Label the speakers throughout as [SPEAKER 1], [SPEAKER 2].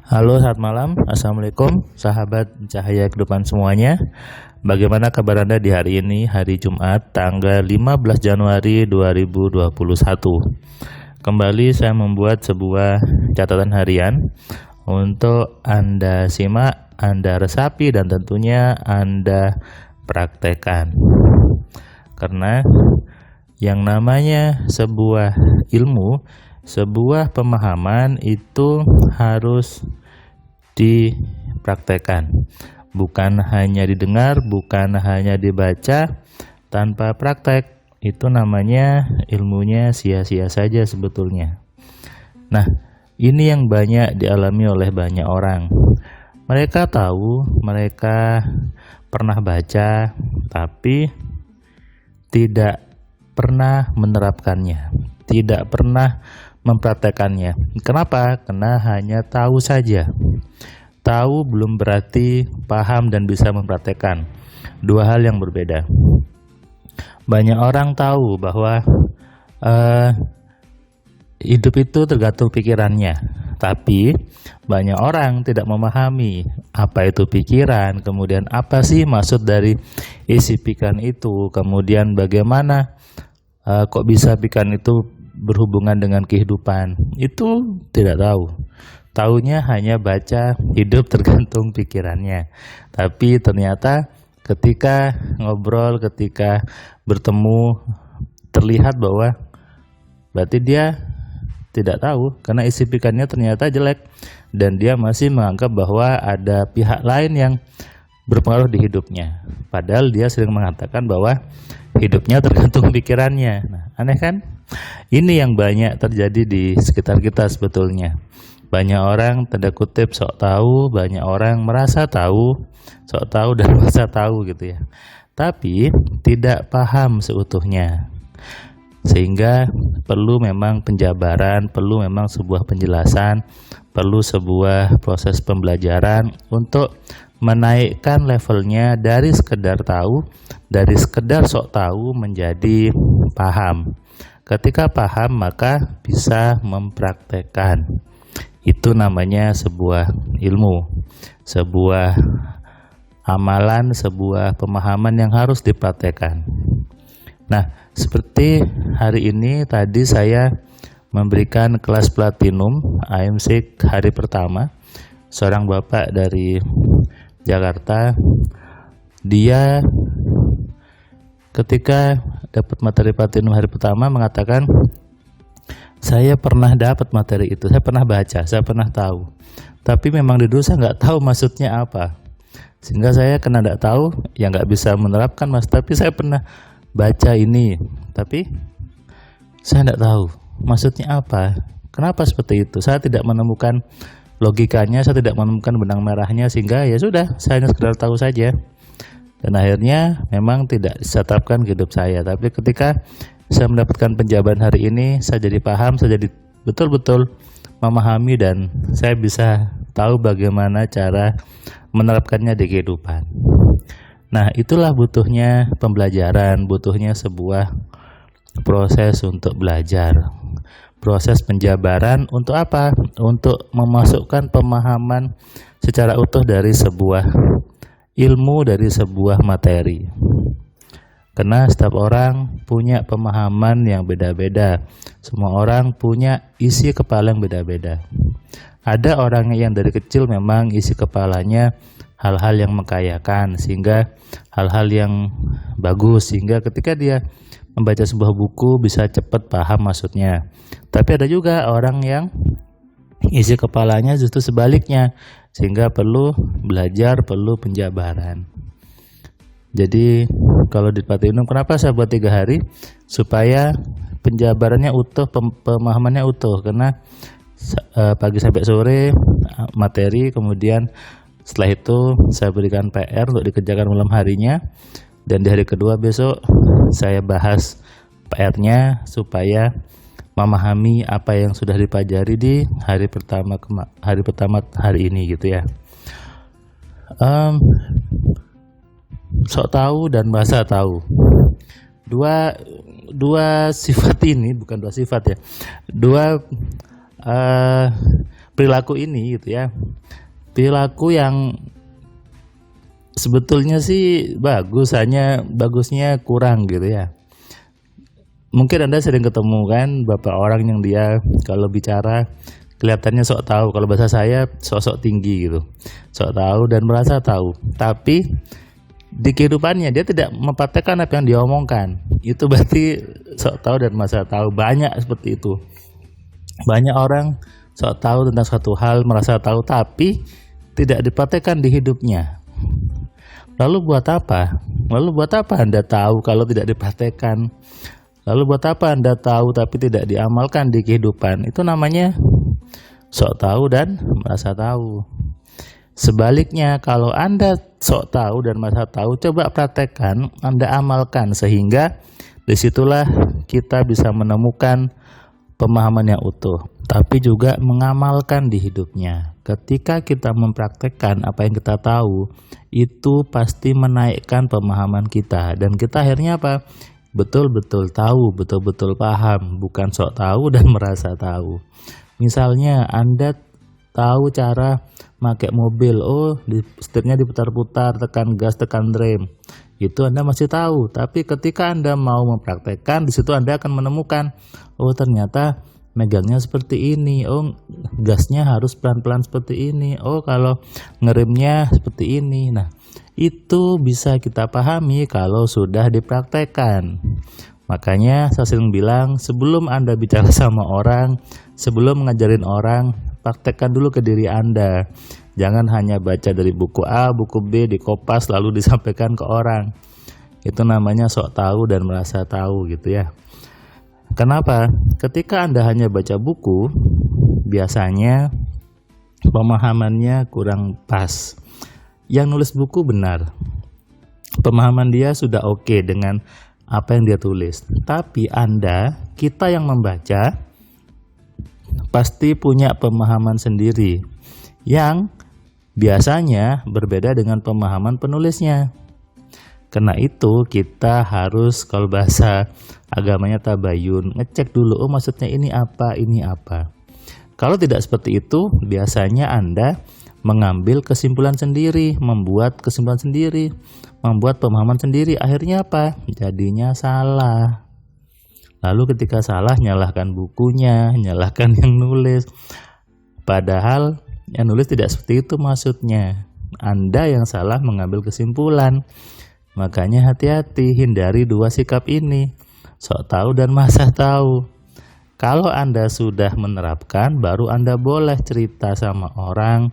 [SPEAKER 1] Halo, selamat malam. Assalamualaikum, sahabat cahaya kehidupan semuanya. Bagaimana kabar Anda di hari ini, hari Jumat, tanggal 15 Januari 2021. Kembali saya membuat sebuah catatan harian untuk Anda simak, Anda resapi, dan tentunya Anda praktekkan. Karena yang namanya sebuah ilmu, sebuah pemahaman itu harus dipraktekkan, bukan hanya didengar, bukan hanya dibaca. Tanpa praktek itu namanya ilmunya sia-sia saja sebetulnya. Nah, ini yang banyak dialami oleh banyak orang. Mereka tahu, mereka pernah baca, tapi tidak pernah menerapkannya, tidak pernah mempraktekannya. Kenapa? Karena hanya tahu saja. Tahu belum berarti paham dan bisa mempraktekkan. Dua hal yang berbeda. Banyak orang tahu bahwa hidup itu tergantung pikirannya, tapi banyak orang tidak memahami apa itu pikiran, kemudian apa sih maksud dari isi pikiran itu, kemudian bagaimana kok bisa pikiran itu berhubungan dengan kehidupan. Itu tidak tahu. Taunya hanya baca hidup tergantung pikirannya. Tapi ternyata ketika ngobrol, ketika bertemu, terlihat bahwa berarti dia tidak tahu karena isi pikirannya ternyata jelek dan dia masih menganggap bahwa ada pihak lain yang berpengaruh di hidupnya. Padahal dia sering mengatakan bahwa hidupnya tergantung pikirannya. Nah, aneh kan? Ini yang banyak terjadi di sekitar kita sebetulnya. Banyak orang tanda kutip sok tahu, banyak orang merasa tahu, sok tahu dan merasa tahu gitu ya. Tapi tidak paham seutuhnya. Sehingga perlu memang penjabaran, perlu memang sebuah penjelasan, perlu sebuah proses pembelajaran untuk menaikkan levelnya dari sekedar tahu, dari sekedar sok tahu menjadi paham. Ketika paham maka bisa mempraktekkan. Itu namanya sebuah ilmu, sebuah amalan, sebuah pemahaman yang harus dipraktekkan. Nah, seperti hari ini tadi saya memberikan kelas platinum AMC hari pertama. Seorang bapak dari Jakarta, dia ketika dapat materi platinum hari pertama mengatakan, saya pernah dapat materi itu, saya pernah baca, saya pernah tahu, tapi memang di dulu saya nggak tahu maksudnya apa, sehingga saya kena nggak tahu, ya nggak bisa menerapkan mas. Tapi saya pernah baca ini, tapi saya nggak tahu maksudnya apa, kenapa seperti itu. Saya tidak menemukan logikanya, saya tidak menemukan benang merahnya, sehingga ya sudah, saya hanya sekedar tahu saja. Dan akhirnya memang tidak disetapkan ke hidup saya. Tapi ketika saya mendapatkan penjabaran hari ini, saya jadi paham, saya jadi betul-betul memahami, dan saya bisa tahu bagaimana cara menerapkannya di kehidupan. Nah, itulah butuhnya pembelajaran, butuhnya sebuah proses untuk belajar. Proses penjabaran untuk apa? Untuk memasukkan pemahaman secara utuh dari sebuah ilmu, dari sebuah materi. Karena setiap orang punya pemahaman yang beda-beda. Semua orang punya isi kepala yang beda-beda. Ada orang yang dari kecil memang isi kepalanya hal-hal yang mengkayakan, sehingga hal-hal yang bagus, sehingga ketika dia membaca sebuah buku bisa cepat paham maksudnya. Tapi ada juga orang yang isi kepalanya justru sebaliknya, sehingga perlu belajar, perlu penjabaran. Jadi kalau di platinum, kenapa saya buat 3 hari? Supaya penjabarannya utuh, pemahamannya utuh. Karena pagi sampai sore materi, kemudian setelah itu saya berikan PR untuk dikerjakan malam harinya, dan di hari kedua besok saya bahas PR-nya supaya memahami apa yang sudah dipelajari di hari pertama hari ini gitu ya. Sok tahu dan bahasa tahu, dua sifat ini, bukan dua sifat ya, dua perilaku ini gitu ya. Perilaku yang sebetulnya sih bagus, hanya bagusnya kurang gitu ya. Mungkin Anda sering ketemu kan beberapa orang yang dia kalau bicara kelihatannya sok tahu, kalau bahasa saya sok-sok tinggi gitu. Sok tahu dan merasa tahu. Tapi di kehidupannya dia tidak mempraktekkan apa yang dia omongkan. Itu berarti sok tahu dan merasa tahu. Banyak seperti itu. Banyak orang sok tahu tentang suatu hal, merasa tahu, tapi tidak dipraktekkan di hidupnya. Lalu buat apa? Lalu buat apa Anda tahu kalau tidak dipraktekkan? Lalu buat apa Anda tahu tapi tidak diamalkan di kehidupan? Itu namanya sok tahu dan merasa tahu. Sebaliknya, kalau Anda sok tahu dan merasa tahu, coba praktekkan, Anda amalkan, sehingga disitulah kita bisa menemukan pemahaman yang utuh, tapi juga mengamalkan di hidupnya. Ketika kita mempraktekkan apa yang kita tahu, itu pasti menaikkan pemahaman kita, dan kita akhirnya apa? Betul-betul tahu, betul-betul paham, bukan sok tahu dan merasa tahu. Misalnya Anda tahu cara pakai mobil, setirnya diputar-putar, tekan gas, tekan rem, itu Anda masih tahu. Tapi ketika Anda mau mempraktekkan, di situ Anda akan menemukan, ternyata megangnya seperti ini, gasnya harus pelan-pelan seperti ini, kalau ngeremnya seperti ini. Nah, itu bisa kita pahami kalau sudah dipraktekkan. Makanya saya sering bilang, sebelum Anda bicara sama orang, sebelum ngajarin orang, praktekkan dulu ke diri Anda. Jangan hanya baca dari buku A, buku B, dikopas lalu disampaikan ke orang. Itu namanya sok tahu dan merasa tahu gitu ya. Kenapa? Ketika Anda hanya baca buku, biasanya pemahamannya kurang pas. Yang nulis buku benar, pemahaman dia sudah oke dengan apa yang dia tulis. Tapi kita yang membaca, pasti punya pemahaman sendiri yang biasanya berbeda dengan pemahaman penulisnya. Karena itu kita harus, kalau bahasa agamanya tabayun, ngecek dulu, maksudnya ini apa, ini apa. Kalau tidak seperti itu, biasanya Anda mengambil kesimpulan sendiri, membuat kesimpulan sendiri, membuat pemahaman sendiri. Akhirnya apa? Jadinya salah. Lalu ketika salah, nyalahkan bukunya, nyalahkan yang nulis. Padahal yang nulis tidak seperti itu maksudnya. Anda yang salah mengambil kesimpulan. Makanya hati-hati, hindari dua sikap ini, sok tahu dan masa tahu. Kalau Anda sudah menerapkan, baru Anda boleh cerita sama orang,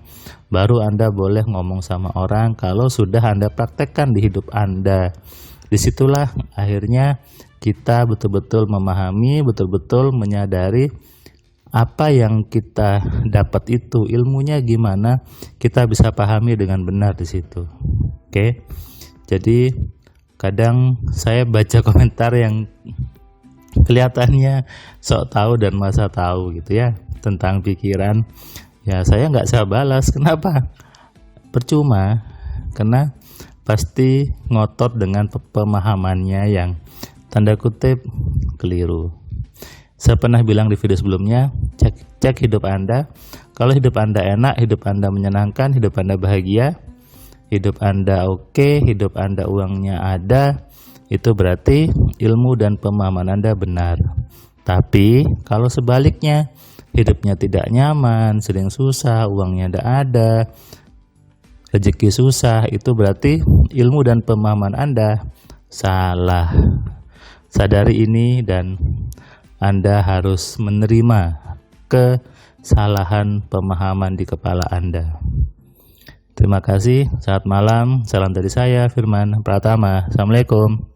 [SPEAKER 1] baru Anda boleh ngomong sama orang. Kalau sudah Anda praktekkan di hidup Anda, disitulah akhirnya kita betul-betul memahami, betul-betul menyadari apa yang kita dapat itu, ilmunya gimana, kita bisa pahami dengan benar di situ. Oke. Jadi kadang saya baca komentar yang kelihatannya sok tahu dan masa tahu gitu ya tentang pikiran, ya saya nggak saya balas. Kenapa? Percuma, karena pasti ngotot dengan pemahamannya yang tanda kutip keliru. Saya pernah bilang di video sebelumnya, cek hidup Anda. Kalau hidup Anda enak, hidup Anda menyenangkan, hidup Anda bahagia, hidup Anda oke, hidup Anda uangnya ada, itu berarti ilmu dan pemahaman Anda benar. Tapi kalau sebaliknya, hidupnya tidak nyaman, sering susah, uangnya tidak ada, rezeki susah, itu berarti ilmu dan pemahaman Anda salah. Sadari ini dan Anda harus menerima kesalahan pemahaman di kepala Anda. Terima kasih, selamat malam, salam dari saya Firman Pratama. Assalamualaikum.